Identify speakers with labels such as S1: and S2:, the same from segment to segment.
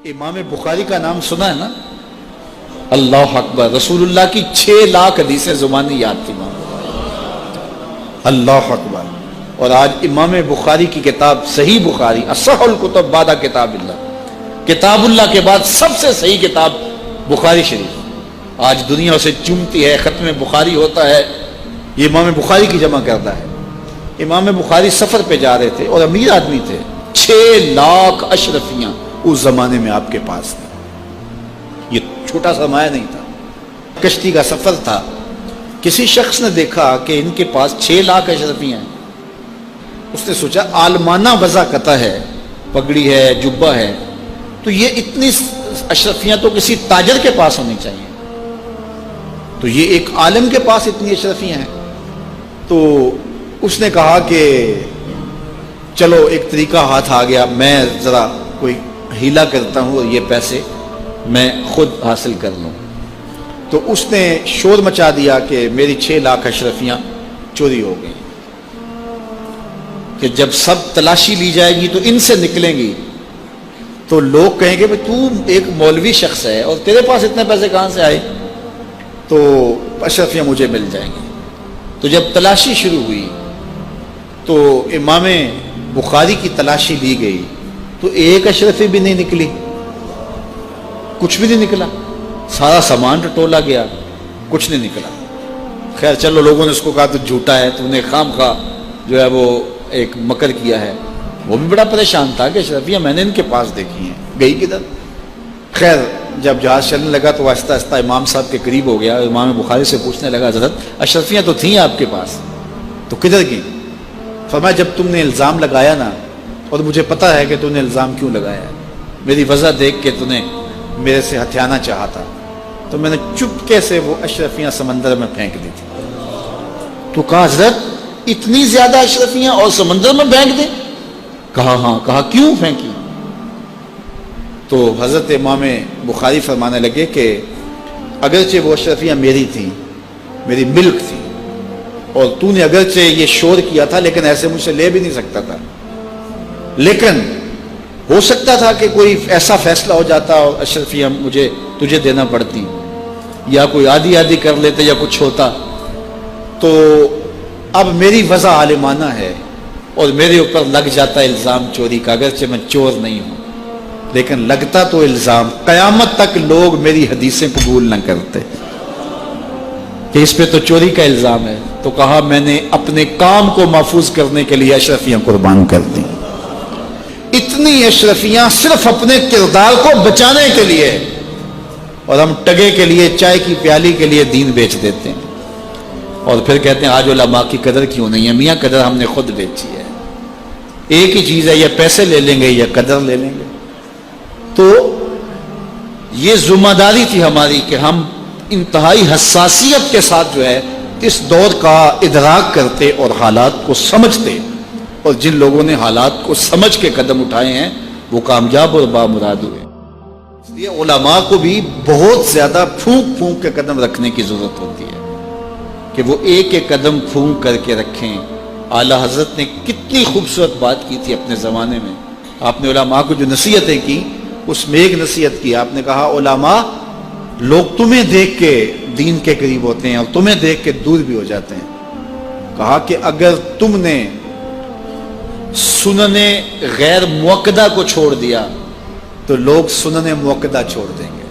S1: امام بخاری کا نام سنا ہے نا؟ اللہ اکبر، رسول اللہ کی 6 لاکھ حدیثیں زبانی یاد تھی امام، اللہ اکبر۔ اور آج امام بخاری کی کتاب صحیح بخاری، اصح الکتب بعد کتاب اللہ، کتاب اللہ کے بعد سب سے صحیح کتاب بخاری شریف، آج دنیا اسے چومتی ہے، ختم بخاری ہوتا ہے، یہ امام بخاری کی جمع کرتا ہے۔ امام بخاری سفر پہ جا رہے تھے اور امیر آدمی تھے، 6 لاکھ اشرفیاں اس زمانے میں آپ کے پاس تھے، یہ چھوٹا سرمایہ نہیں تھا، کشتی کا سفر تھا۔ کسی شخص نے دیکھا کہ ان کے پاس 6 لاکھ اشرفیاں ہیں، اس نے سوچا عالمانہ وضع قطع ہے، پگڑی ہے، جبہ ہے، تو یہ اتنی اشرفیاں تو کسی تاجر کے پاس ہونی چاہیے، تو یہ ایک عالم کے پاس اتنی اشرفیاں ہیں۔ تو اس نے کہا کہ چلو ایک طریقہ ہاتھ آ گیا، میں ذرا کوئی ہیلا کرتا ہوں اور یہ پیسے میں خود حاصل کر لوں۔ تو اس نے شور مچا دیا کہ میری 6 لاکھ اشرفیاں چوری ہو گئی، کہ جب سب تلاشی لی جائے گی تو ان سے نکلیں گی تو لوگ کہیں گے تو ایک مولوی شخص ہے اور تیرے پاس اتنے پیسے کہاں سے آئے، تو اشرفیاں مجھے مل جائیں گی۔ تو جب تلاشی شروع ہوئی تو امام بخاری کی تلاشی لی گئی تو ایک اشرفی بھی نہیں نکلی، کچھ بھی نہیں نکلا، سارا سامان ٹٹولا گیا، کچھ نہیں نکلا۔ خیر چلو، لوگوں نے اس کو کہا تو جھوٹا ہے، تو نے خام خواہ جو ہے وہ ایک مکر کیا ہے۔ وہ بھی بڑا پریشان تھا کہ اشرفیاں میں نے ان کے پاس دیکھی ہیں، گئی کدھر؟ خیر جب جہاز چلنے لگا تو آہستہ آہستہ امام صاحب کے قریب ہو گیا، امام بخاری سے پوچھنے لگا حضرت اشرفیاں تو تھیں آپ کے پاس، تو کدھر گئیں؟ فرمایا جب تم نے الزام لگایا نا، اور مجھے پتہ ہے کہ تم نے الزام کیوں لگایا ہے، میری وجہ دیکھ کے تم نے میرے سے ہتھیانا چاہا تھا، تو میں نے چپکے سے وہ اشرفیاں سمندر میں پھینک دی تھی۔ تو کہا حضرت اتنی زیادہ اشرفیاں اور سمندر میں پھینک دیں؟ کہا ہاں۔ کہا کیوں پھینکی؟ تو حضرت امام بخاری فرمانے لگے کہ اگرچہ وہ اشرفیاں میری تھیں، میری ملک تھی، اور تو نے اگرچہ یہ شور کیا تھا لیکن ایسے مجھ سے لے بھی نہیں سکتا تھا، لیکن ہو سکتا تھا کہ کوئی ایسا فیصلہ ہو جاتا اور اشرفیاں مجھے تجھے دینا پڑتی، یا کوئی آدھی آدھی کر لیتے یا کچھ ہوتا، تو اب میری وضع عالمانہ ہے اور میرے اوپر لگ جاتا الزام چوری کا، اگرچہ میں چور نہیں ہوں لیکن لگتا تو الزام، قیامت تک لوگ میری حدیثیں قبول نہ کرتے کہ اس پہ تو چوری کا الزام ہے۔ تو کہا میں نے اپنے کام کو محفوظ کرنے کے لیے اشرفیاں قربان کر دی، اتنی اشرفیاں صرف اپنے کردار کو بچانے کے لیے، اور ہم ٹگے کے لیے، چائے کی پیالی کے لیے دین بیچ دیتے ہیں، اور پھر کہتے ہیں آج علماء کی قدر کیوں نہیں ہے؟ میاں قدر ہم نے خود بیچی ہے، ایک ہی چیز ہے، یا پیسے لے لیں گے یا قدر لے لیں گے۔ تو یہ ذمہ داری تھی ہماری کہ ہم انتہائی حساسیت کے ساتھ جو ہے اس دور کا ادراک کرتے اور حالات کو سمجھتے، اور جن لوگوں نے حالات کو سمجھ کے قدم اٹھائے ہیں وہ کامیاب اور بامراد ہوئے۔ اس لیے علماء کو بھی بہت زیادہ پھونک پھونک کے قدم رکھنے کی ضرورت ہوتی ہے کہ وہ ایک ایک قدم پھونک کر کے رکھیں۔ اعلیٰ حضرت نے کتنی خوبصورت بات کی تھی اپنے زمانے میں، آپ نے علماء کو جو نصیحتیں کی اس میں ایک نصیحت کی، آپ نے کہا علماء لوگ تمہیں دیکھ کے دین کے قریب ہوتے ہیں اور تمہیں دیکھ کے دور بھی ہو جاتے ہیں۔ کہا کہ اگر تم نے سنن غیر موقدہ کو چھوڑ دیا تو لوگ سنن موقدہ چھوڑ دیں گے،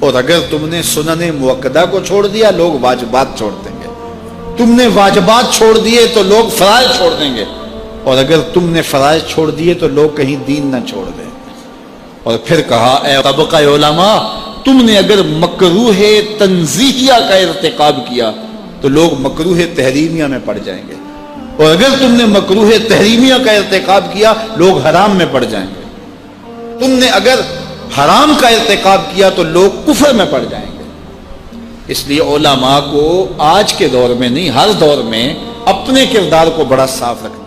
S1: اور اگر تم نے سنن موقدہ کو چھوڑ دیا لوگ واجبات چھوڑ دیں گے، تم نے واجبات چھوڑ دیے تو لوگ فرائض چھوڑ دیں گے، اور اگر تم نے فرائض چھوڑ دیے تو لوگ کہیں دین نہ چھوڑ دیں۔ اور پھر کہا اے طبقہ علماء، تم نے اگر مکروہ تنزیہیہ کا ارتکاب کیا تو لوگ مکروہ تحریمیہ میں پڑ جائیں گے، اور اگر تم نے مکروہ تحریمیہ کا ارتکاب کیا لوگ حرام میں پڑ جائیں گے، تم نے اگر حرام کا ارتکاب کیا تو لوگ کفر میں پڑ جائیں گے۔ اس لیے علماء کو آج کے دور میں نہیں، ہر دور میں اپنے کردار کو بڑا صاف رکھنا